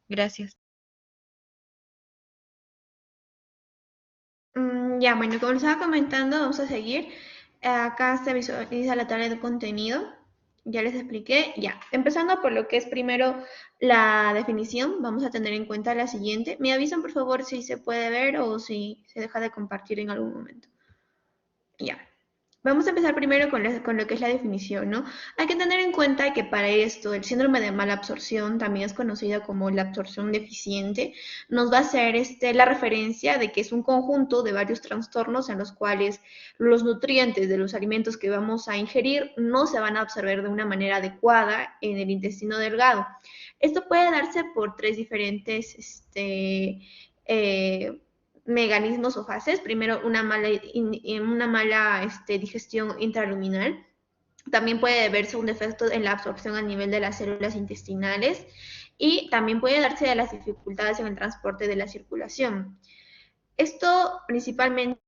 Gracias. Ya, bueno, como les estaba comentando, vamos a seguir. Acá se visualiza la tabla de contenido. Ya les expliqué. Ya, empezando por lo que es primero la definición, vamos a tener en cuenta la siguiente. Me avisan, por favor, si se puede ver o si se deja de compartir en algún momento. Ya. Vamos a empezar primero con lo que es la definición, ¿no? Hay que tener en cuenta que para esto el síndrome de mala absorción, también es conocida como la absorción deficiente, nos va a hacer la referencia de que es un conjunto de varios trastornos en los cuales los nutrientes de los alimentos que vamos a ingerir no se van a absorber de una manera adecuada en el intestino delgado. Esto puede darse por tres diferentes mecanismos o fases. Primero, una mala digestión intraluminal. También puede verse un defecto en la absorción a nivel de las células intestinales y también puede darse de las dificultades en el transporte de la circulación. Esto principalmente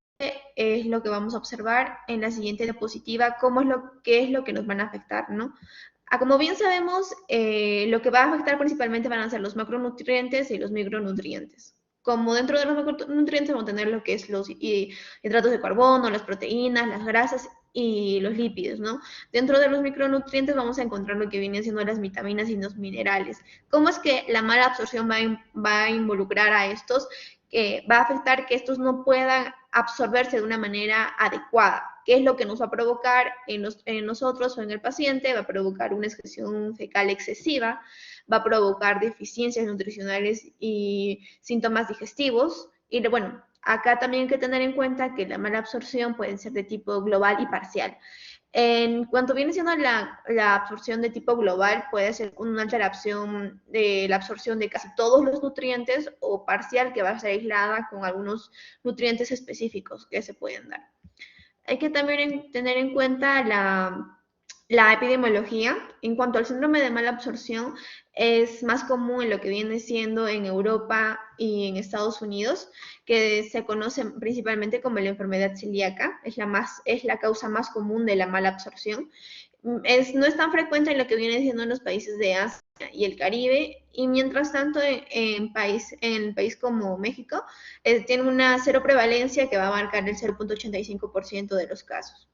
es lo que vamos a observar en la siguiente diapositiva, qué es lo que nos van a afectar, ¿no? Como bien sabemos, lo que va a afectar principalmente van a ser los macronutrientes y los micronutrientes. Como dentro de los macronutrientes vamos a tener lo que es los hidratos de carbono, las proteínas, las grasas y los lípidos, ¿no? Dentro de los micronutrientes vamos a encontrar lo que vienen siendo las vitaminas y los minerales. ¿Cómo es que la mala absorción va a involucrar a estos? Que va a afectar que estos no puedan absorberse de una manera adecuada. ¿Qué es lo que nos va a provocar en nosotros o en el paciente? Va a provocar una excreción fecal excesiva, va a provocar deficiencias nutricionales y síntomas digestivos. Y bueno, acá también hay que tener en cuenta que la mala absorción puede ser de tipo global y parcial. En cuanto viene siendo la absorción de tipo global, puede ser una alteración de la absorción de casi todos los nutrientes o parcial que va a ser aislada con algunos nutrientes específicos que se pueden dar. Hay que también tener en cuenta la epidemiología. En cuanto al síndrome de mala absorción, es más común en lo que viene siendo en Europa y en Estados Unidos, que se conoce principalmente como la enfermedad celíaca, es la causa más común de la mala absorción. No es tan frecuente en lo que viene siendo en los países de Asia y el Caribe, y mientras tanto en el país como México, tiene una cero prevalencia que va a marcar el 0.85% de los casos.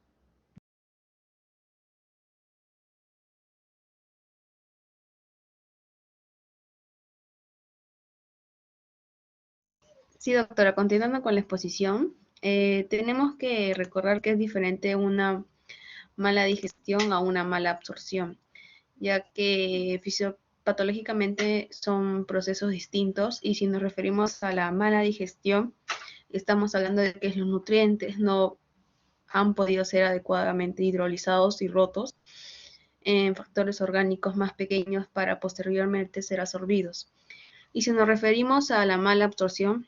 Sí, doctora, continuando con la exposición, tenemos que recordar que es diferente una mala digestión a una mala absorción, ya que fisiopatológicamente son procesos distintos y si nos referimos a la mala digestión, estamos hablando de que los nutrientes no han podido ser adecuadamente hidrolizados y rotos en factores orgánicos más pequeños para posteriormente ser absorbidos. Y si nos referimos a la mala absorción,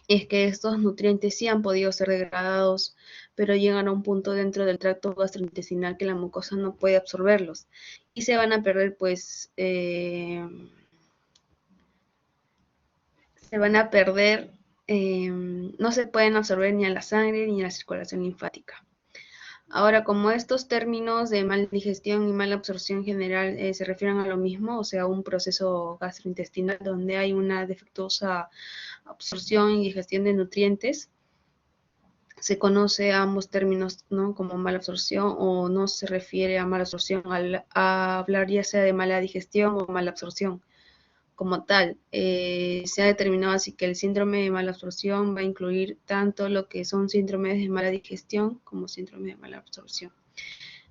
es que estos nutrientes sí han podido ser degradados, pero llegan a un punto dentro del tracto gastrointestinal que la mucosa no puede absorberlos y se van a perder, pues, se van a perder, no se pueden absorber ni a la sangre ni a la circulación linfática. Ahora, como estos términos de mala digestión y mala absorción general se refieren a lo mismo, o sea, un proceso gastrointestinal donde hay una defectuosa absorción y digestión de nutrientes, se conoce a ambos términos, ¿no? Como mala absorción o no se refiere a mala absorción a hablar ya sea de mala digestión o mala absorción como tal. Se ha determinado así que el síndrome de mala absorción va a incluir tanto lo que son síndromes de mala digestión como síndrome de mala absorción.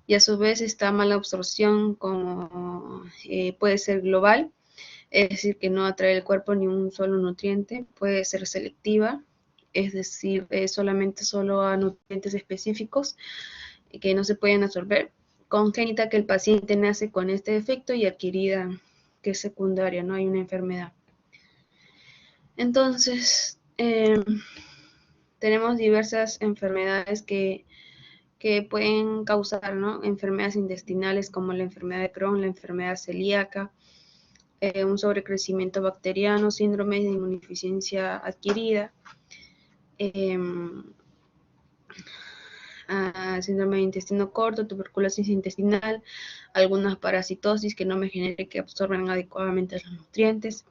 Y a su vez esta mala absorción como, puede ser global, es decir, que no atrae el cuerpo ni un solo nutriente, puede ser selectiva, es decir, solamente solo a nutrientes específicos que no se pueden absorber, congénita que el paciente nace con este defecto y adquirida que es secundaria, no hay una enfermedad. Entonces, tenemos diversas enfermedades que pueden causar, ¿no? Enfermedades intestinales como la enfermedad de Crohn, la enfermedad celíaca, un sobrecrecimiento bacteriano, síndrome de inmunodeficiencia adquirida. síndrome de intestino corto, tuberculosis intestinal, algunas parasitosis que no me genere que absorban adecuadamente los nutrientes.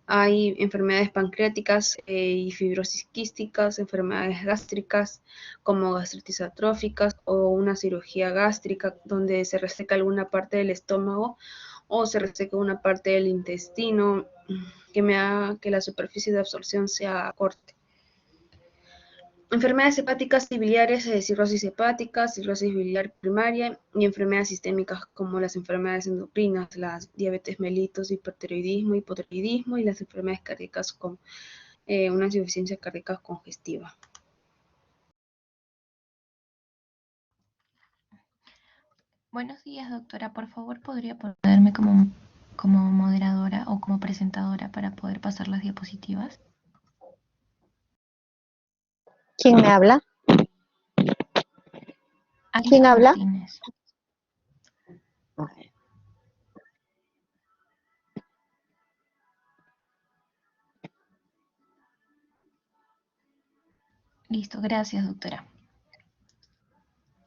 Hay enfermedades pancreáticas y fibrosis quísticas, enfermedades gástricas como gastritis atróficas o una cirugía gástrica donde se reseca alguna parte del estómago o se reseca una parte del intestino que me haga que la superficie de absorción sea corte. Enfermedades hepáticas y biliares, cirrosis hepática, cirrosis biliar primaria y enfermedades sistémicas como las enfermedades endocrinas, las diabetes mellitus, hipertiroidismo, hipotiroidismo y las enfermedades cardíacas con una insuficiencia cardíaca congestiva. Buenos días, doctora. Por favor, ¿podría ponerme como moderadora o como presentadora para poder pasar las diapositivas? ¿Quién me habla? Ángela ¿Quién habla? Martínez. A ver. Listo, gracias, doctora.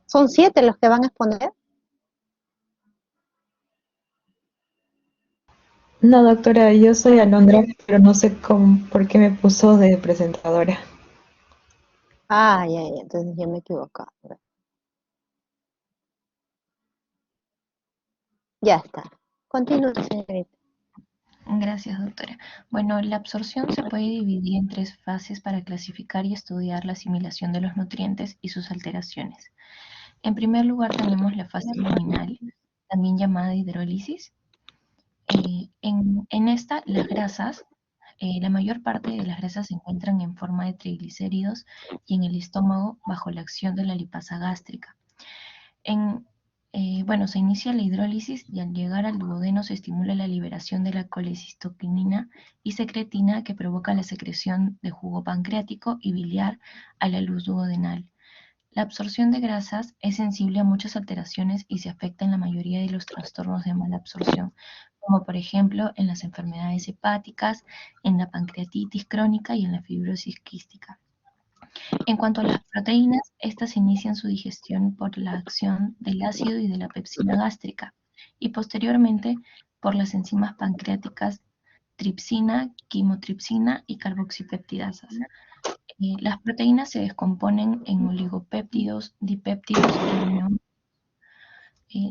¿Son 7 los que van a exponer? No, doctora, yo soy Alondra, pero no sé por qué me puso de presentadora. Ah, ya, entonces yo me he equivocado. Ya está. Continúa, señorita. Gracias, doctora. Bueno, la absorción se puede dividir en 3 fases para clasificar y estudiar la asimilación de los nutrientes y sus alteraciones. En primer lugar tenemos la fase luminal, también llamada hidrólisis. En esta, las grasas, la mayor parte de las grasas se encuentran en forma de triglicéridos y en el estómago bajo la acción de la lipasa gástrica. Bueno, se inicia la hidrólisis y al llegar al duodeno se estimula la liberación de la colecistoquinina y secretina que provoca la secreción de jugo pancreático y biliar a la luz duodenal. La absorción de grasas es sensible a muchas alteraciones y se afecta en la mayoría de los trastornos de mala absorción, como por ejemplo en las enfermedades hepáticas, en la pancreatitis crónica y en la fibrosis quística. En cuanto a las proteínas, estas inician su digestión por la acción del ácido y de la pepsina gástrica y posteriormente por las enzimas pancreáticas tripsina, quimotripsina y carboxipeptidasas. Las proteínas se descomponen en oligopéptidos, dipéptidos y aminoácidos.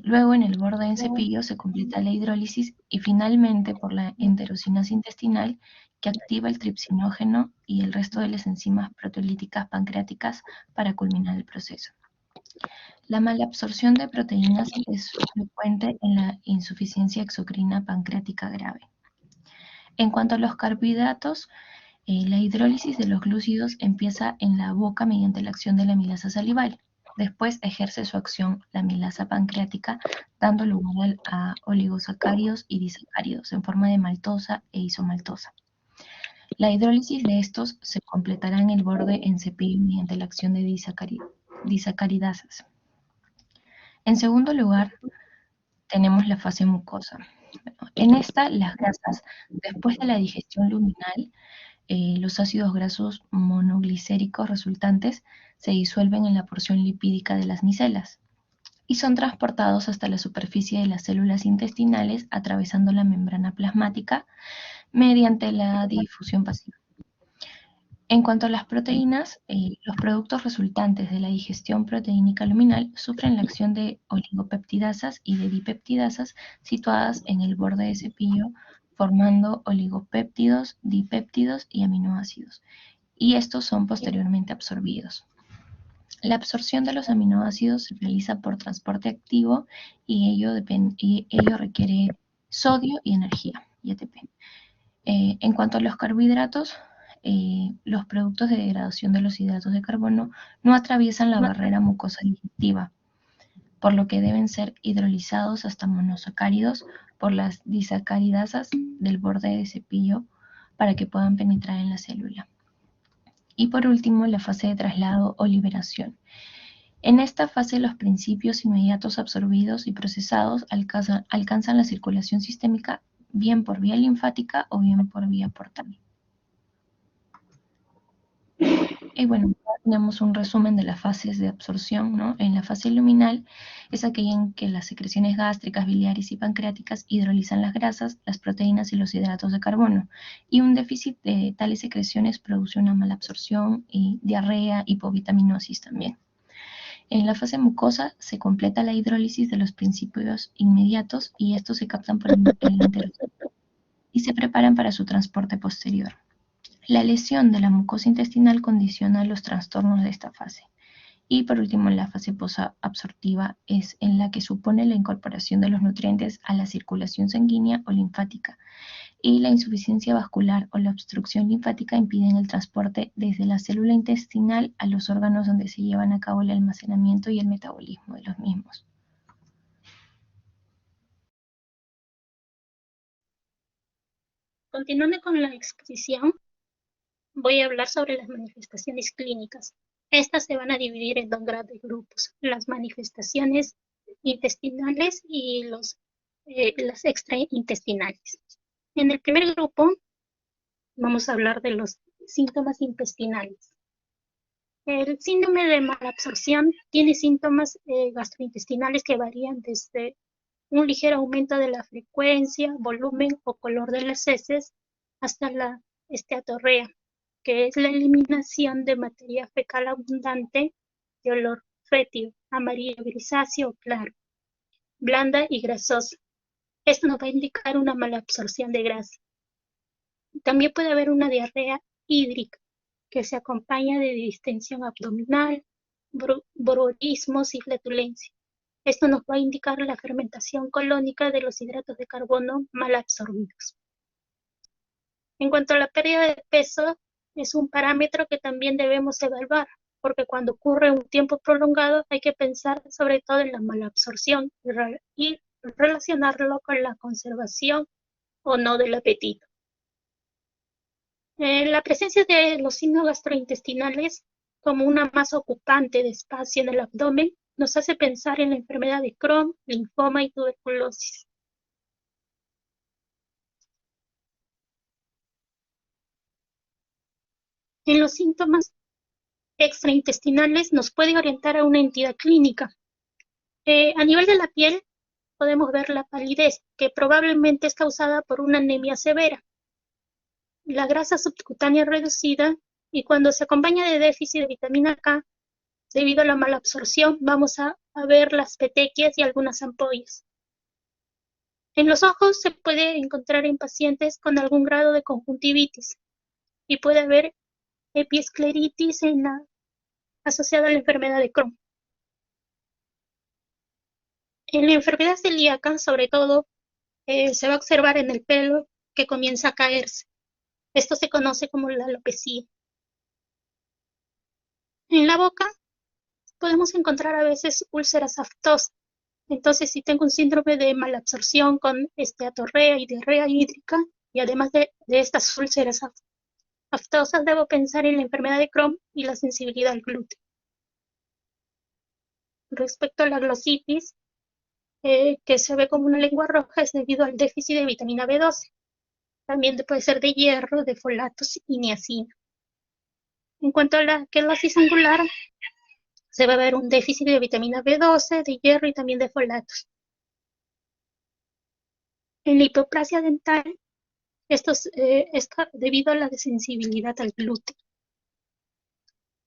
Luego en el borde del cepillo se completa la hidrólisis y finalmente por la enterocinasa intestinal que activa el tripsinógeno y el resto de las enzimas proteolíticas pancreáticas para culminar el proceso. La mala absorción de proteínas es frecuente en la insuficiencia exocrina pancreática grave. En cuanto a los carbohidratos, la hidrólisis de los glúcidos empieza en la boca mediante la acción de la amilasa salival. Después ejerce su acción la amilasa pancreática, dando lugar a oligosacáridos y disacáridos en forma de maltosa e isomaltosa. La hidrólisis de estos se completará en el borde en cepillo mediante la acción de disacaridasas. En segundo lugar, tenemos la fase mucosa. En esta, las grasas, después de la digestión luminal, los ácidos grasos monoglicéricos resultantes se disuelven en la porción lipídica de las micelas y son transportados hasta la superficie de las células intestinales atravesando la membrana plasmática mediante la difusión pasiva. En cuanto a las proteínas, los productos resultantes de la digestión proteínica luminal sufren la acción de oligopeptidasas y de dipeptidasas situadas en el borde de cepillo formando oligopéptidos, dipéptidos y aminoácidos, y estos son posteriormente absorbidos. La absorción de los aminoácidos se realiza por transporte activo y ello requiere sodio y energía, y ATP. En cuanto a los carbohidratos, los productos de degradación de los hidratos de carbono no atraviesan la barrera mucosa digestiva, por lo que deben ser hidrolizados hasta monosacáridos por las disacaridasas del borde de cepillo para que puedan penetrar en la célula. Y por último, la fase de traslado o liberación. En esta fase, los principios inmediatos absorbidos y procesados alcanzan la circulación sistémica bien por vía linfática o bien por vía portal. Y bueno, ya tenemos un resumen de las fases de absorción, ¿no? En la fase luminal es aquella en que las secreciones gástricas, biliares y pancreáticas hidrolizan las grasas, las proteínas y los hidratos de carbono. Y un déficit de tales secreciones produce una mala absorción y diarrea, hipovitaminosis también. En la fase mucosa se completa la hidrólisis de los principios inmediatos y estos se captan por el enterocinto y se preparan para su transporte posterior. La lesión de la mucosa intestinal condiciona los trastornos de esta fase. Y por último, la fase posabsortiva es en la que supone la incorporación de los nutrientes a la circulación sanguínea o linfática, y la insuficiencia vascular o la obstrucción linfática impiden el transporte desde la célula intestinal a los órganos donde se llevan a cabo el almacenamiento y el metabolismo de los mismos. Continuando con la exposición, voy a hablar sobre las manifestaciones clínicas. Estas se van a dividir en dos grandes grupos: las manifestaciones intestinales y las extraintestinales. En el primer grupo vamos a hablar de los síntomas intestinales. El síndrome de malabsorción tiene síntomas gastrointestinales que varían desde un ligero aumento de la frecuencia, volumen o color de las heces hasta la esteatorrea, que es la eliminación de materia fecal abundante de olor fétido, amarillo grisáceo o claro, blanda y grasosa. Esto nos va a indicar una mala absorción de grasa. También puede haber una diarrea hídrica, que se acompaña de distensión abdominal, bruxismos y flatulencia. Esto nos va a indicar la fermentación colónica de los hidratos de carbono mal absorbidos. En cuanto a la pérdida de peso, es un parámetro que también debemos evaluar, porque cuando ocurre un tiempo prolongado hay que pensar sobre todo en la mala absorción y relacionarlo con la conservación o no del apetito. La presencia de los signos gastrointestinales como una masa ocupante de espacio en el abdomen nos hace pensar en la enfermedad de Crohn, linfoma y tuberculosis. En los síntomas extraintestinales nos puede orientar a una entidad clínica. A nivel de la piel podemos ver la palidez, que probablemente es causada por una anemia severa, la grasa subcutánea reducida, y cuando se acompaña de déficit de vitamina K, debido a la mala absorción, vamos a ver las petequias y algunas ampollas. En los ojos se puede encontrar en pacientes con algún grado de conjuntivitis y puede haber epiescleritis asociada a la enfermedad de Crohn. En la enfermedad celíaca, sobre todo, se va a observar en el pelo que comienza a caerse. Esto se conoce como la alopecia. En la boca podemos encontrar a veces úlceras aftosas. Entonces, si tengo un síndrome de malabsorción con esteatorrea y diarrea hídrica, y además de estas úlceras aftosas, debo pensar en la enfermedad de Crohn y la sensibilidad al gluten. Respecto a la glositis, que se ve como una lengua roja, es debido al déficit de vitamina B12. También puede ser de hierro, de folatos y niacina. En cuanto a la quelosis angular, se va a ver un déficit de vitamina B12, de hierro y también de folatos. En la hipoplasia dental, esto es debido a la desensibilidad al gluten.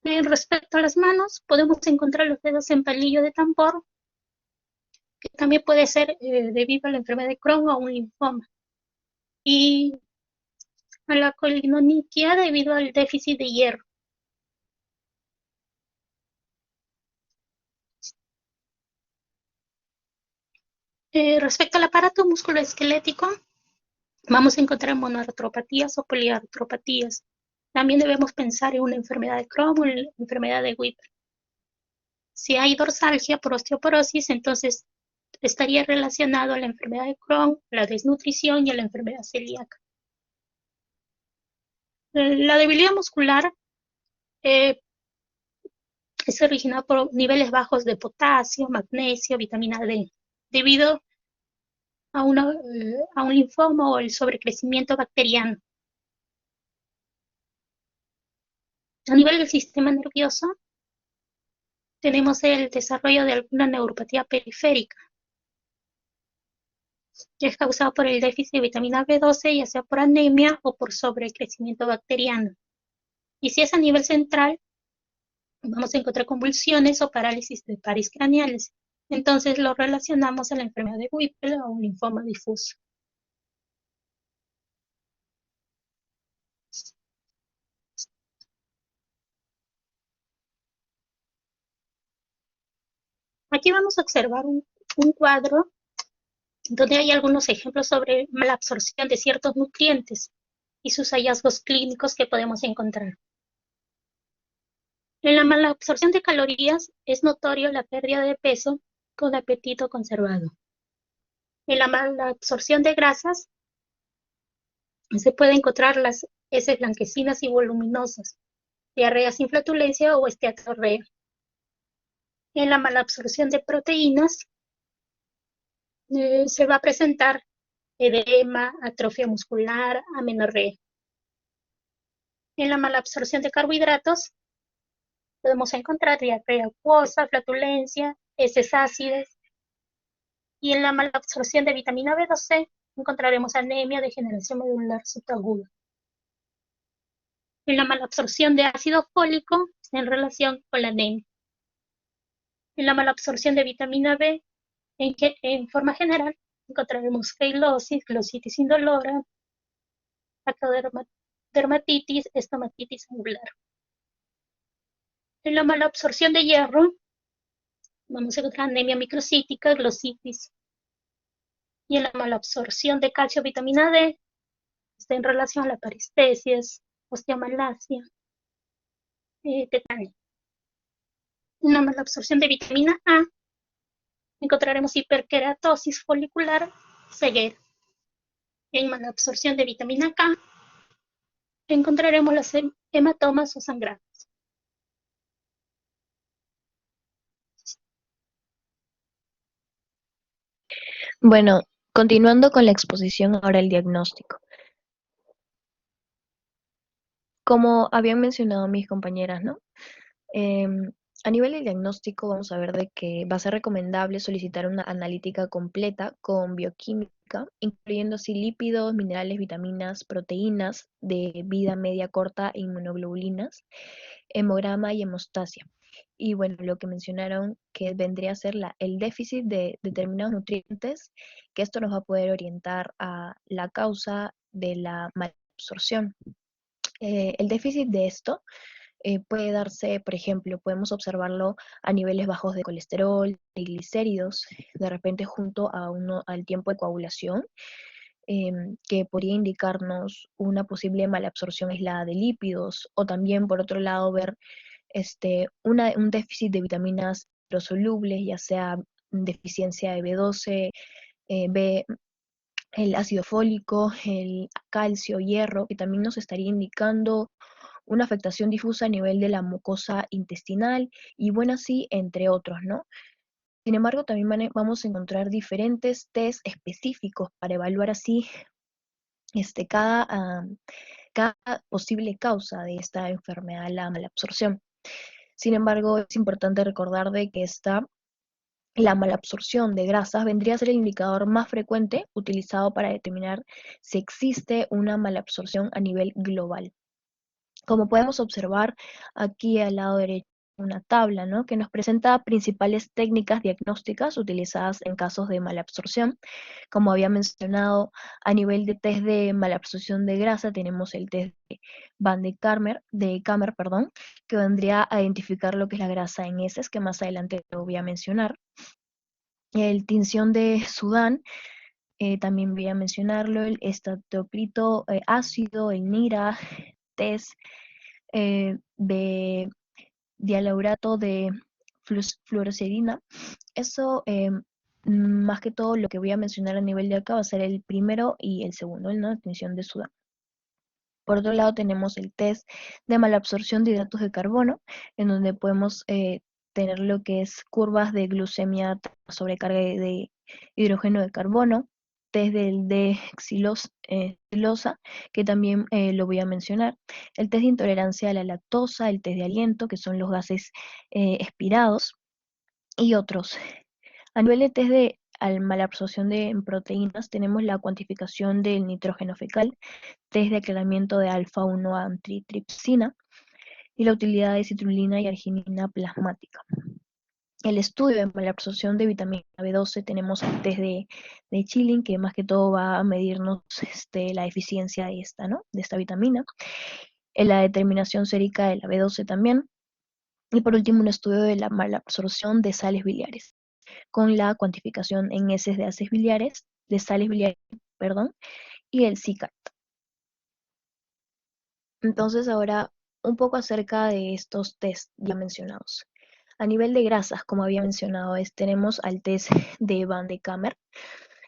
Respecto a las manos, podemos encontrar los dedos en palillo de tambor, que también puede ser debido a la enfermedad de Crohn o un linfoma. Y a la colinoniquia debido al déficit de hierro. Respecto al aparato musculoesquelético, vamos a encontrar monoartropatías o poliartropatías. También debemos pensar en una enfermedad de Crohn o en la enfermedad de Whipper. Si hay dorsalgia por osteoporosis, entonces estaría relacionado a la enfermedad de Crohn, la desnutrición y a la enfermedad celíaca. La debilidad muscular es originada por niveles bajos de potasio, magnesio, vitamina D, debido a un linfoma o el sobrecrecimiento bacteriano. A nivel del sistema nervioso, tenemos el desarrollo de alguna neuropatía periférica, que es causado por el déficit de vitamina B12, ya sea por anemia o por sobrecrecimiento bacteriano. Y si es a nivel central, vamos a encontrar convulsiones o parálisis de pares craneales. Entonces lo relacionamos a la enfermedad de Whipple o un linfoma difuso. Aquí vamos a observar un cuadro donde hay algunos ejemplos sobre mala absorción de ciertos nutrientes y sus hallazgos clínicos que podemos encontrar. En la mala absorción de calorías es notorio la pérdida de peso con apetito conservado. En la mala absorción de grasas se puede encontrar las heces blanquecinas y voluminosas, diarrea sin flatulencia o esteatorrea. En la mala absorción de proteínas se va a presentar edema, atrofia muscular, amenorrea. En la mala absorción de carbohidratos podemos encontrar diarrea acuosa, flatulencia, heces ácidas. Y en la mala absorción de vitamina B12 encontraremos anemia, degeneración medular subaguda. En la mala absorción de ácido fólico está en relación con la anemia. En la mala absorción de vitamina B, en forma general, encontraremos queilosis, glositis indolora, dermatitis, estomatitis angular. En la mala absorción de hierro, vamos a encontrar anemia microcítica, glositis. Y en la mala absorción de calcio, vitamina D, está en relación a la parestesias, osteomalacia, tetania. En la mala absorción de vitamina A, encontraremos hiperkeratosis folicular, ceguera. En mala absorción de vitamina K, encontraremos los hematomas o sangrados. Bueno, continuando con la exposición, ahora el diagnóstico. Como habían mencionado mis compañeras, ¿no? A nivel de diagnóstico vamos a ver de que va a ser recomendable solicitar una analítica completa con bioquímica, incluyendo así lípidos, minerales, vitaminas, proteínas de vida media corta e inmunoglobulinas, hemograma y hemostasia. Y bueno, lo que mencionaron que vendría a ser el déficit de determinados nutrientes, que esto nos va a poder orientar a la causa de la malabsorción. El déficit de esto puede darse, por ejemplo, podemos observarlo a niveles bajos de colesterol, triglicéridos, de repente junto a al tiempo de coagulación, que podría indicarnos una posible malabsorción aislada de lípidos, o también, por otro lado, ver un déficit de vitaminas hidrosolubles, ya sea deficiencia de B12, el ácido fólico, el calcio, hierro, que también nos estaría indicando una afectación difusa a nivel de la mucosa intestinal y bueno, así entre otros, ¿no? Sin embargo, también vamos a encontrar diferentes test específicos para evaluar así cada posible causa de esta enfermedad, la malabsorción. Sin embargo, es importante recordar de que la malabsorción de grasas vendría a ser el indicador más frecuente utilizado para determinar si existe una malabsorción a nivel global. Como podemos observar aquí al lado derecho una tabla, ¿no?, que nos presenta principales técnicas diagnósticas utilizadas en casos de malabsorción. Como había mencionado, a nivel de test de malabsorción de grasa tenemos el test de Van de Kamer, que vendría a identificar lo que es la grasa en heces, que más adelante lo voy a mencionar. El tinción de Sudán, también voy a mencionarlo, el estatoprito ácido, el NIRA, test de dialaurato de fluoresceína. Eso, más que todo, lo que voy a mencionar a nivel de acá va a ser el primero y el segundo, ¿no?, tinción de Sudán. Por otro lado tenemos el test de malabsorción de hidratos de carbono, en donde podemos tener lo que es curvas de glucemia, sobrecarga de hidrógeno de carbono, test del xilosa, que también lo voy a mencionar, el test de intolerancia a la lactosa, el test de aliento, que son los gases expirados, y otros. A nivel de test de malabsorción de proteínas, tenemos la cuantificación del nitrógeno fecal, test de aclaramiento de alfa-1 antitripsina y la utilidad de citrulina y arginina plasmática. El estudio de malabsorción de vitamina B12, tenemos el test de Chilling, que más que todo va a medirnos la eficiencia de esta vitamina. La determinación sérica de la B12 también. Y por último, un estudio de la malabsorción de sales biliares, con la cuantificación en heces de sales biliares, y el CICAT. Entonces ahora un poco acerca de estos test ya mencionados. A nivel de grasas, como había mencionado, tenemos al test de Van de Kamer.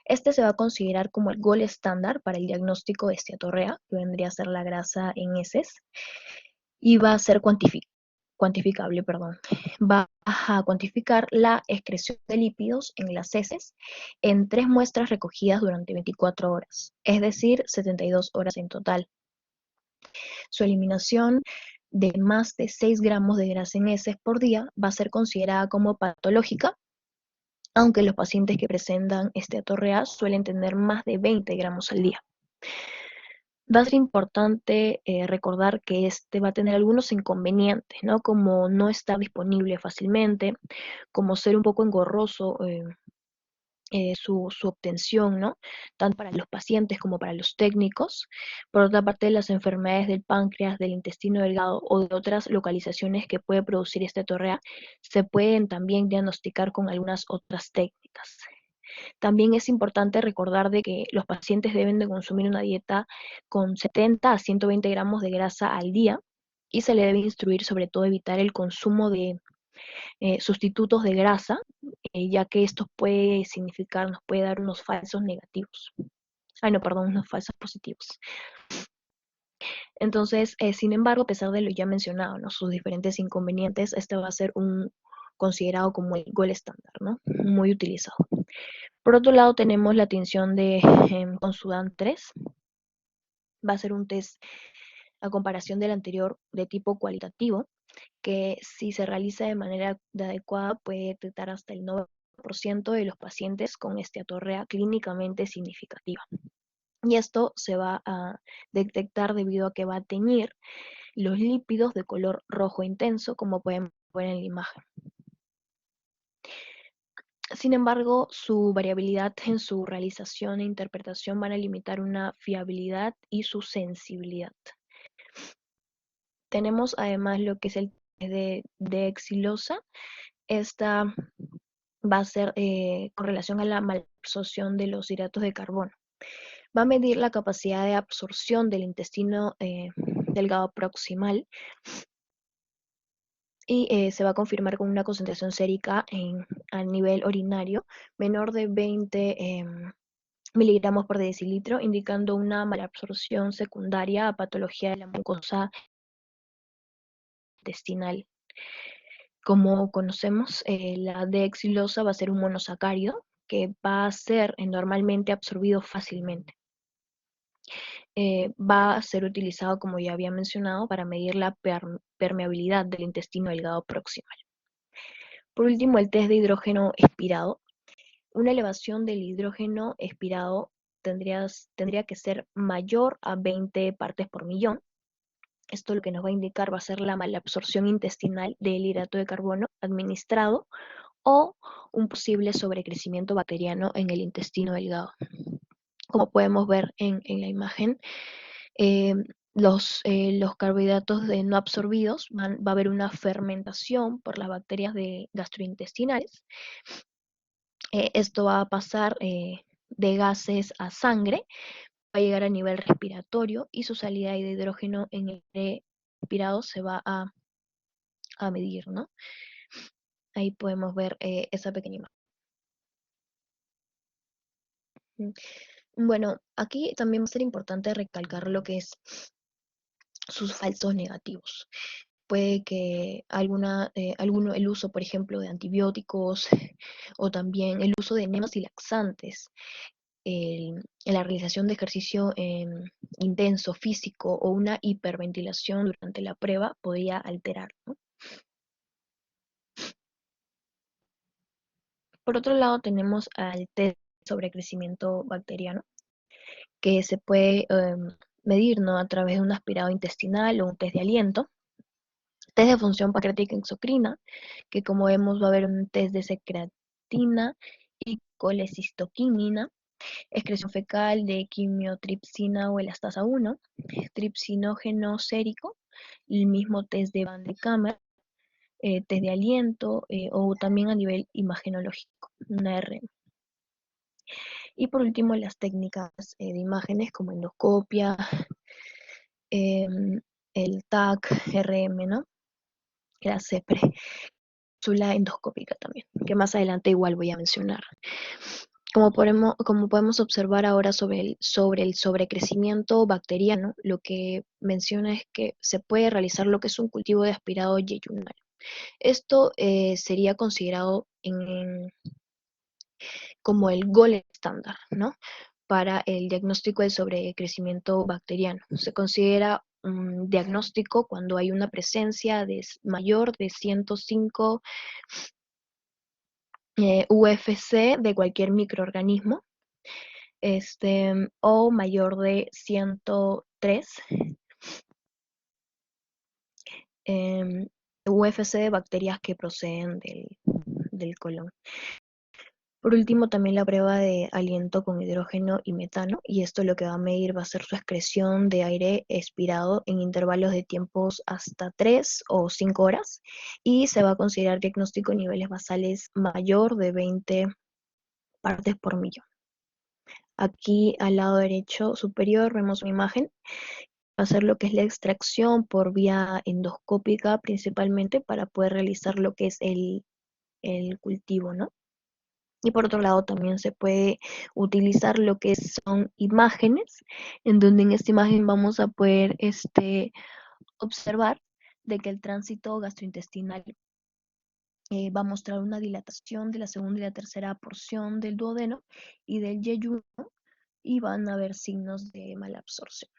Este se va a considerar como el gold estándar para el diagnóstico de esteatorrea, que vendría a ser la grasa en heces, y va a ser cuantificable. Va a cuantificar la excreción de lípidos en las heces en 3 muestras recogidas durante 24 horas, es decir, 72 horas en total. Su eliminación de más de 6 gramos de grasa en heces por día va a ser considerada como patológica, aunque los pacientes que presentan esteatorrea suelen tener más de 20 gramos al día. Va a ser importante recordar que va a tener algunos inconvenientes, ¿no? Como no estar disponible fácilmente, como ser un poco engorroso su obtención, ¿no? Tanto para los pacientes como para los técnicos. Por otra parte, las enfermedades del páncreas, del intestino delgado o de otras localizaciones que puede producir esteatorrea se pueden también diagnosticar con algunas otras técnicas. También es importante recordar de que los pacientes deben de consumir una dieta con 70 a 120 gramos de grasa al día, y se le debe instruir sobre todo evitar el consumo de sustitutos de grasa, ya que esto nos puede dar unos falsos negativos. Unos falsos positivos. Entonces, sin embargo, a pesar de lo ya mencionado, ¿no? Sus diferentes inconvenientes, este va a ser considerado como el gold estándar, ¿no? Muy utilizado. Por otro lado, tenemos la tinción con Sudan 3. Va a ser un test a comparación del anterior de tipo cualitativo, que si se realiza de manera adecuada puede detectar hasta el 9% de los pacientes con esteatorrea clínicamente significativa. Y esto se va a detectar debido a que va a teñir los lípidos de color rojo intenso, como pueden ver en la imagen. Sin embargo, su variabilidad en su realización e interpretación van a limitar una fiabilidad y su sensibilidad. Tenemos además lo que es el test de xilosa. Esta va a ser con relación a la malabsorción de los hidratos de carbono. Va a medir la capacidad de absorción del intestino delgado proximal, y se va a confirmar con una concentración sérica a nivel urinario menor de 20 miligramos por decilitro, indicando una malabsorción secundaria a patología de la mucosa intestinal. Como conocemos, la D-xilosa va a ser un monosacárido que va a ser normalmente absorbido fácilmente. Va a ser utilizado, como ya había mencionado, para medir la permeabilidad del intestino delgado proximal. Por último, el test de hidrógeno expirado. Una elevación del hidrógeno expirado tendría que ser mayor a 20 partes por millón. Esto lo que nos va a indicar va a ser la malabsorción intestinal del hidrato de carbono administrado o un posible sobrecrecimiento bacteriano en el intestino delgado. Como podemos ver en la imagen, los carbohidratos no absorbidos va a haber una fermentación por las bacterias gastrointestinales. Esto va a pasar de gases a sangre, va a llegar a nivel respiratorio y su salida de hidrógeno en el aire respirado se va a medir, ¿no? Ahí podemos ver esa pequeña imagen. Bueno, aquí también va a ser importante recalcar lo que es sus falsos negativos. Puede que el uso, por ejemplo, de antibióticos o también el uso de enemas y laxantes la realización de ejercicio intenso, físico o una hiperventilación durante la prueba podría alterar, ¿no? Por otro lado, tenemos al test sobre crecimiento bacteriano, que se puede medir, ¿no?, a través de un aspirado intestinal o un test de aliento. Test de función pancreática endocrina, que como vemos va a haber un test de secretina y colecistoquinina, excreción fecal de quimiotripsina o elastasa 1, tripsinógeno sérico, el mismo test de Van de Kammer, test de aliento o también a nivel imagenológico, una RM. Y por último, las técnicas de imágenes como endoscopia, el TAC, RM, ¿no? La CEPRE, cápsula endoscópica también, que más adelante igual voy a mencionar. Como podemos observar ahora sobre el sobrecrecimiento bacteriano, lo que menciona es que se puede realizar lo que es un cultivo de aspirado yeyunal. Esto sería considerado como el gold estándar, ¿no?, para el diagnóstico del sobrecrecimiento bacteriano. Se considera un diagnóstico cuando hay una presencia mayor de 105 UFC de cualquier microorganismo, o mayor de 103 UFC de bacterias que proceden del colon. Por último, también la prueba de aliento con hidrógeno y metano, y esto lo que va a medir va a ser su excreción de aire expirado en intervalos de tiempos hasta 3 o 5 horas, y se va a considerar diagnóstico en niveles basales mayor de 20 partes por millón. Aquí al lado derecho superior vemos una imagen. Va a ser lo que es la extracción por vía endoscópica principalmente para poder realizar lo que es el cultivo, ¿no? Y por otro lado también se puede utilizar lo que son imágenes, en donde en esta imagen vamos a poder observar de que el tránsito gastrointestinal va a mostrar una dilatación de la segunda y la tercera porción del duodeno y del yeyuno, y van a haber signos de malabsorción.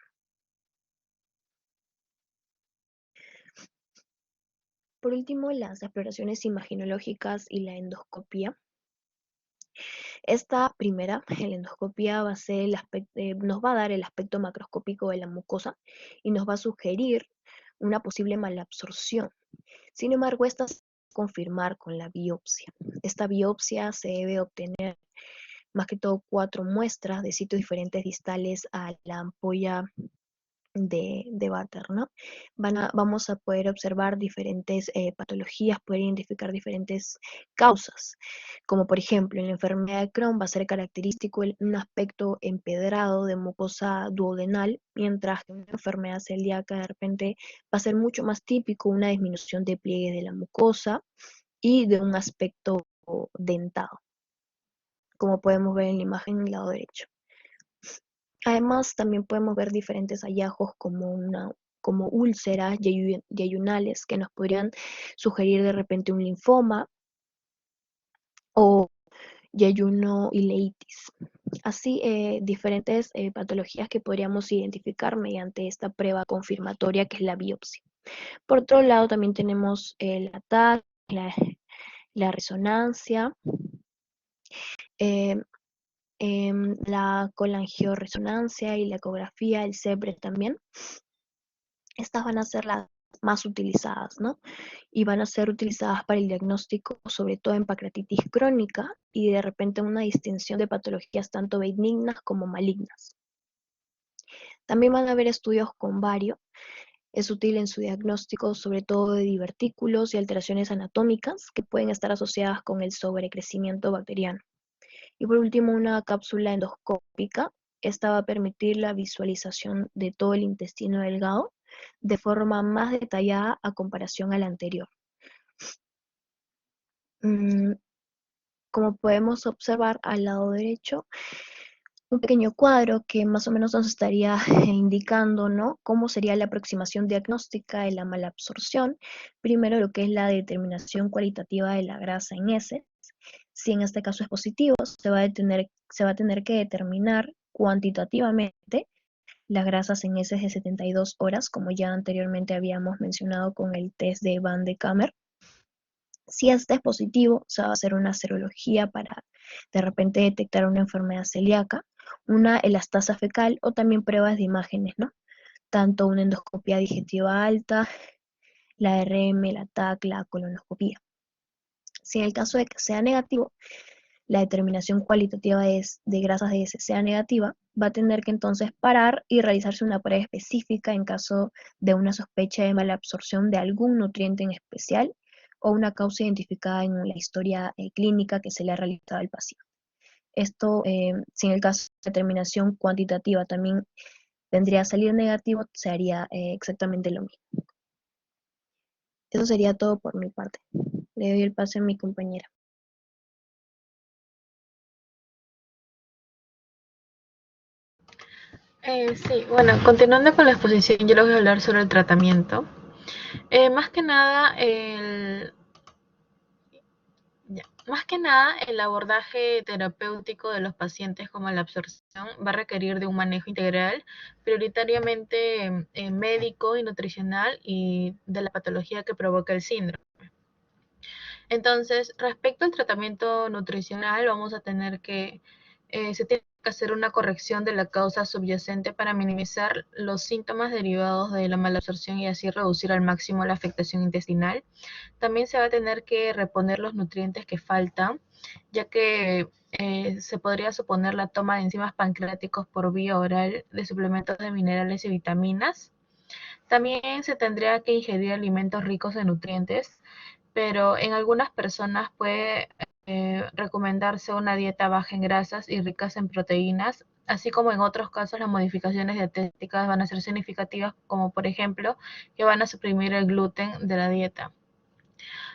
Por último, las exploraciones imaginológicas y la endoscopía. Esta primera, la endoscopía, va a ser nos va a dar el aspecto macroscópico de la mucosa y nos va a sugerir una posible malabsorción. Sin embargo, esta se va a confirmar con la biopsia. Esta biopsia se debe obtener más que todo 4 muestras de sitios diferentes distales a la ampolla de Vater, ¿no? Vamos a poder observar diferentes patologías, poder identificar diferentes causas, como por ejemplo en la enfermedad de Crohn va a ser característico un aspecto empedrado de mucosa duodenal, mientras que en una enfermedad celíaca de repente va a ser mucho más típico una disminución de pliegues de la mucosa y de un aspecto dentado, como podemos ver en la imagen en el lado derecho. Además, también podemos ver diferentes hallazgos como úlceras yeyunales que nos podrían sugerir de repente un linfoma o yeyunoileitis. Así, diferentes patologías que podríamos identificar mediante esta prueba confirmatoria que es la biopsia. Por otro lado, también tenemos el ATAC, la resonancia, la colangioresonancia y la ecografía, el CEPRE también. Estas van a ser las más utilizadas, ¿no? Y van a ser utilizadas para el diagnóstico, sobre todo en pancreatitis crónica y de repente una distinción de patologías tanto benignas como malignas. También van a haber estudios con bario. Es útil en su diagnóstico, sobre todo de divertículos y alteraciones anatómicas que pueden estar asociadas con el sobrecrecimiento bacteriano. Y por último, una cápsula endoscópica. Esta va a permitir la visualización de todo el intestino delgado de forma más detallada a comparación a la anterior. Como podemos observar al lado derecho, un pequeño cuadro que más o menos nos estaría indicando, ¿no?, cómo sería la aproximación diagnóstica de la malabsorción. Primero, lo que es la determinación cualitativa de la grasa en heces. Si en este caso es positivo, se va a tener que determinar cuantitativamente las grasas en heces de 72 horas, como ya anteriormente habíamos mencionado con el test de Van de Kammer. Si este es positivo, se va a hacer una serología para de repente detectar una enfermedad celíaca, una elastasa fecal o también pruebas de imágenes, ¿no? Tanto una endoscopia digestiva alta, la RM, la TAC, la colonoscopia. Si en el caso de que sea negativo, la determinación cualitativa de grasas de heces sea negativa, va a tener que entonces parar y realizarse una prueba específica en caso de una sospecha de mala absorción de algún nutriente en especial o una causa identificada en la historia clínica que se le ha realizado al paciente. Esto, si en el caso de determinación cuantitativa también vendría a salir negativo, se haría exactamente lo mismo. Eso sería todo por mi parte. Le doy el pase a mi compañera. Sí, bueno, continuando con la exposición, yo les voy a hablar sobre el tratamiento. Más que nada, el abordaje terapéutico de los pacientes con malabsorción va a requerir de un manejo integral, prioritariamente médico y nutricional y de la patología que provoca el síndrome. Entonces, respecto al tratamiento nutricional, vamos a tener se tiene que hacer una corrección de la causa subyacente para minimizar los síntomas derivados de la malabsorción y así reducir al máximo la afectación intestinal. También se va a tener que reponer los nutrientes que faltan, ya que se podría suponer la toma de enzimas pancreáticos por vía oral de suplementos de minerales y vitaminas. También se tendría que ingerir alimentos ricos en nutrientes, pero en algunas personas puede recomendarse una dieta baja en grasas y ricas en proteínas, así como en otros casos las modificaciones dietéticas van a ser significativas, como por ejemplo que van a suprimir el gluten de la dieta.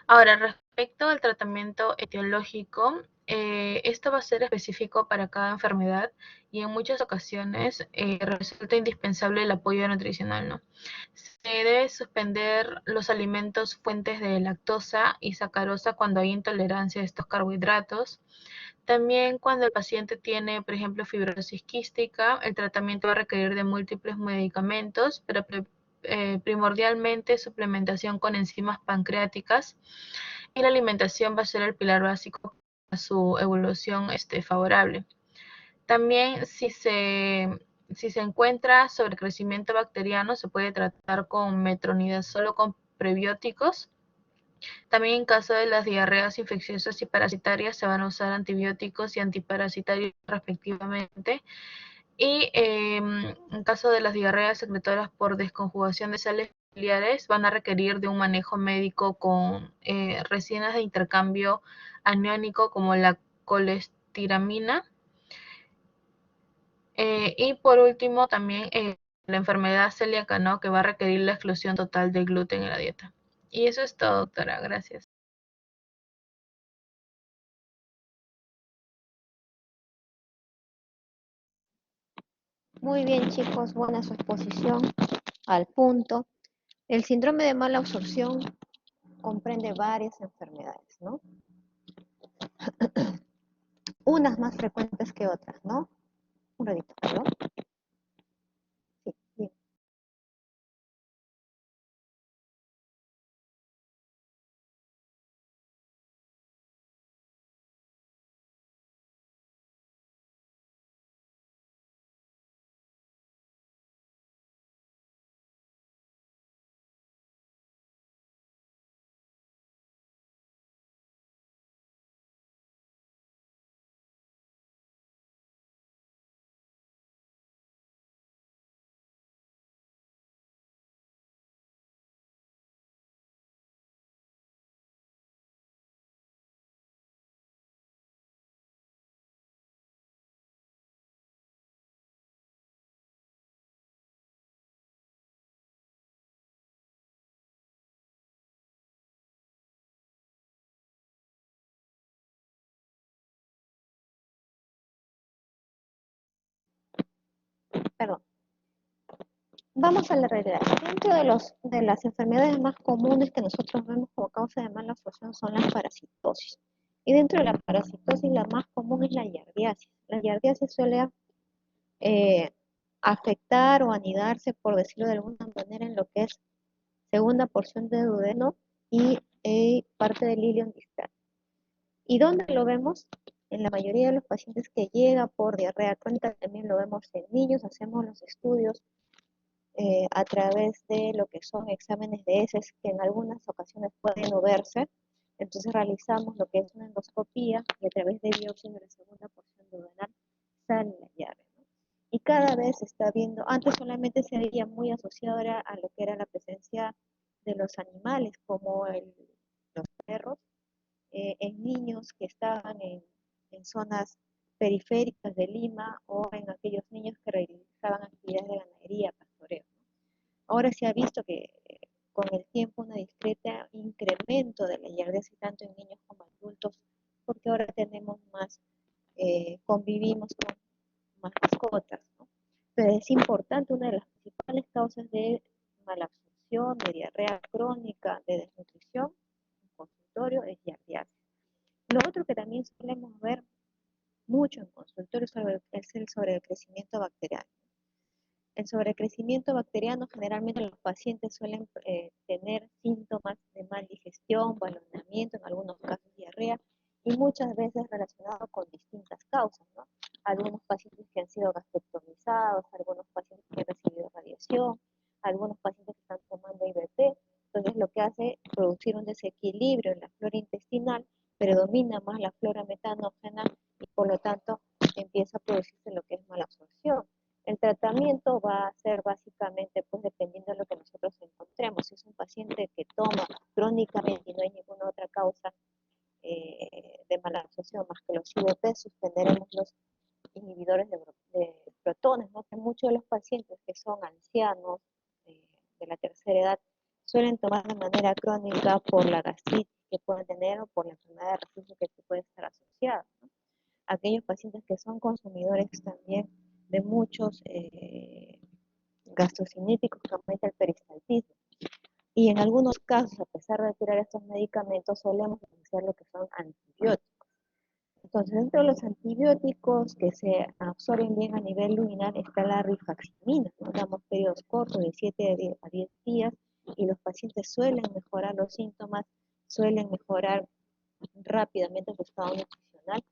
Ahora, respecto al tratamiento etiológico, esto va a ser específico para cada enfermedad y en muchas ocasiones resulta indispensable el apoyo nutricional, ¿no? Se debe suspender los alimentos fuentes de lactosa y sacarosa cuando hay intolerancia a estos carbohidratos. También cuando el paciente tiene, por ejemplo, fibrosis quística, el tratamiento va a requerir de múltiples medicamentos, pero primordialmente suplementación con enzimas pancreáticas, y la alimentación va a ser el pilar básico para su evolución favorable. También si se encuentra sobrecrecimiento bacteriano, se puede tratar con metronidazol o con prebióticos. También en caso de las diarreas infecciosas y parasitarias se van a usar antibióticos y antiparasitarios respectivamente. Y en caso de las diarreas secretoras por desconjugación de sales biliares, van a requerir de un manejo médico con resinas de intercambio aniónico como la colestiramina. Y por último, también la enfermedad celíaca, ¿no? Que va a requerir la exclusión total de gluten en la dieta. Y eso es todo, doctora. Gracias. Muy bien, chicos, buena su exposición al punto. El síndrome de mala absorción comprende varias enfermedades, ¿no? Unas más frecuentes que otras, ¿no? Un ratito, perdón. Sí, bien. Perdón. Vamos a la realidad. Dentro de las enfermedades más comunes que nosotros vemos como causa de mala absorción son las parasitosis. Y dentro de la parasitosis, la más común es la yardiasis. La yardiasis suele afectar o anidarse, por decirlo de alguna manera, en lo que es segunda porción de duodeno y parte del ilion distal. ¿Y dónde lo vemos? En la mayoría de los pacientes que llega por diarrea crónica, también lo vemos en niños, hacemos los estudios a través de lo que son exámenes de heces que en algunas ocasiones pueden no verse. Entonces realizamos lo que es una endoscopía y a través de biopsia de la segunda porción duodenal sale la llave, ¿no? Y cada vez se está viendo, antes solamente se veía muy asociado a lo que era la presencia de los animales, como los perros, en niños que estaban en zonas periféricas de Lima o en aquellos niños que realizaban actividades de ganadería, pastoreo. Ahora se ha visto que con el tiempo un discreto incremento de la yardiasis tanto en niños como adultos, porque ahora tenemos más, convivimos con más mascotas, ¿no? Pero es importante, una de las principales causas de malabsorción, de diarrea crónica, de desnutrición en consultorio es yardiasis. Lo otro que también solemos ver mucho en consultorio es el sobrecrecimiento bacteriano. El sobrecrecimiento bacteriano, generalmente los pacientes suelen tener síntomas de mal digestión, balonamiento, en algunos casos diarrea, y muchas veces relacionado con distintas causas, ¿no? Algunos pacientes que han sido gastrectomizados, algunos pacientes que han recibido radiación, algunos pacientes que están tomando IVP. Entonces lo que hace es producir un desequilibrio en la flora intestinal, predomina más la flora metanógena y por lo tanto empieza a producirse lo que es malabsorción. El tratamiento va a ser básicamente, pues dependiendo de lo que nosotros encontremos. Si es un paciente que toma crónicamente y no hay ninguna otra causa de malabsorción más que los IVP, suspenderemos los inhibidores de protones, ¿no? Que muchos de los pacientes que son ancianos de la tercera edad suelen tomar de manera crónica por la gastritis que pueden tener o por la enfermedad de reflujo que puede estar asociada, ¿no? Aquellos pacientes que son consumidores también de muchos gastrocinéticos que aumenta el peristaltismo. Y en algunos casos, a pesar de tirar estos medicamentos, solemos utilizar lo que son antibióticos. Entonces, dentro de los antibióticos que se absorben bien a nivel luminal está la rifaximirina, ¿no? Damos periodos cortos de 7 a 10 días y los pacientes suelen mejorar los síntomas, suelen mejorar rápidamente su estado nutricional.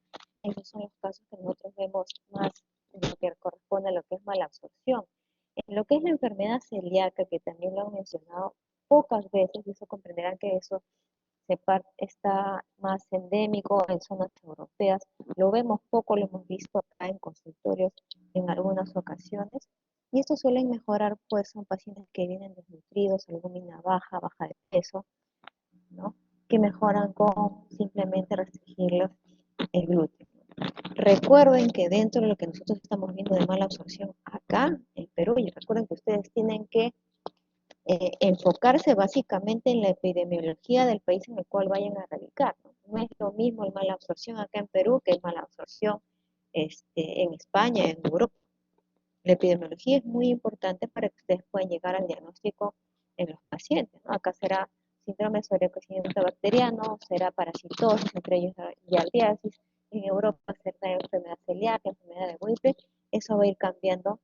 Esos son los casos que nosotros vemos más en lo que corresponde a lo que es malabsorción. En lo que es la enfermedad celíaca, que también lo han mencionado pocas veces, y eso comprenderán que eso está más endémico en zonas europeas, lo vemos poco, lo hemos visto acá en consultorios en algunas ocasiones, y estos suelen mejorar, pues son pacientes que vienen desnutridos, albúmina baja, baja de peso, ¿no? Que mejoran con simplemente restringirles el gluten. Recuerden que dentro de lo que nosotros estamos viendo de mala absorción acá en Perú, y recuerden que ustedes tienen que enfocarse básicamente en la epidemiología del país en el cual vayan a radicar, ¿no? No es lo mismo el mala absorción acá en Perú que el mala absorción en España, en Europa. La epidemiología es muy importante para que ustedes puedan llegar al diagnóstico en los pacientes, ¿no? Acá será síndrome de sobrecrecimiento bacteriano, será parasitosis, entre ellos yardiasis, en Europa será enfermedad celíaca, enfermedad de Whipple. Eso va a ir cambiando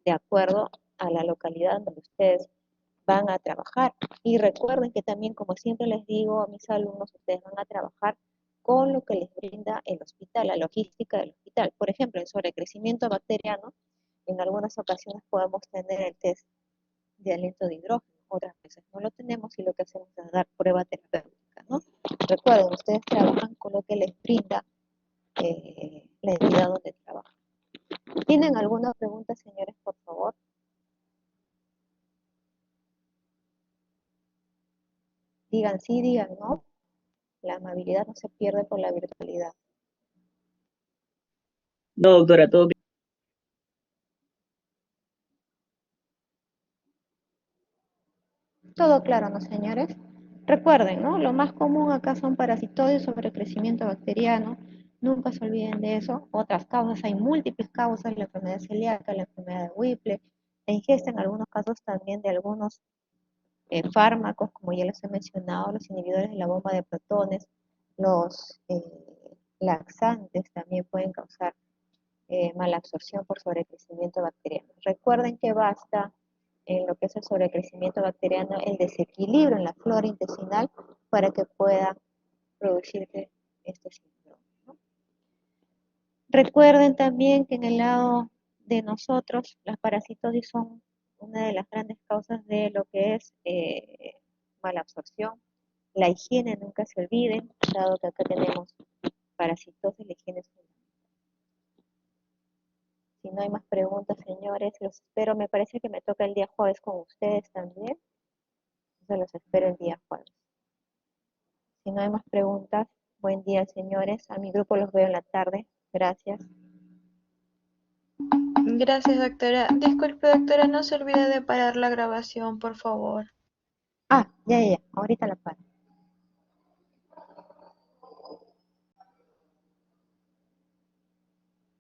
de acuerdo a la localidad donde ustedes van a trabajar. Y recuerden que también, como siempre les digo a mis alumnos, ustedes van a trabajar con lo que les brinda el hospital, la logística del hospital. Por ejemplo, en sobrecrecimiento bacteriano, en algunas ocasiones podemos tener el test de aliento de hidrógeno, otras veces no lo tenemos y lo que hacemos es dar prueba terapéutica, ¿no? Recuerden, ustedes trabajan con lo que les brinda la entidad donde trabajan. ¿Tienen alguna pregunta, señores, por favor? Digan sí, digan no. La amabilidad no se pierde por la virtualidad. No, doctora, todo bien. Todo claro, ¿no, señores? Recuerden, ¿no? Lo más común acá son parasitoides, sobrecrecimiento bacteriano. Nunca se olviden de eso. Otras causas, hay múltiples causas, la enfermedad celíaca, la enfermedad de Whipple, la ingesta en algunos casos también de algunos fármacos, como ya les he mencionado, los inhibidores de la bomba de protones, Los laxantes también pueden causar malabsorción por sobrecrecimiento bacteriano. Recuerden que basta en lo que es el sobrecrecimiento bacteriano el desequilibrio en la flora intestinal para que pueda producirse este síndrome, ¿no? Recuerden también que en el lado de nosotros las parasitosis son una de las grandes causas de lo que es malabsorción. La higiene nunca se olvide, dado que acá tenemos parasitosis, la higiene es fundamental. Si no hay más preguntas, señores, los espero. Me parece que me toca el día jueves con ustedes también. Entonces los espero el día jueves. Si no hay más preguntas, buen día, señores. A mi grupo los veo en la tarde. Gracias. Gracias, doctora. Disculpe, doctora, no se olvide de parar la grabación, por favor. Ah, ya. Ahorita la paro.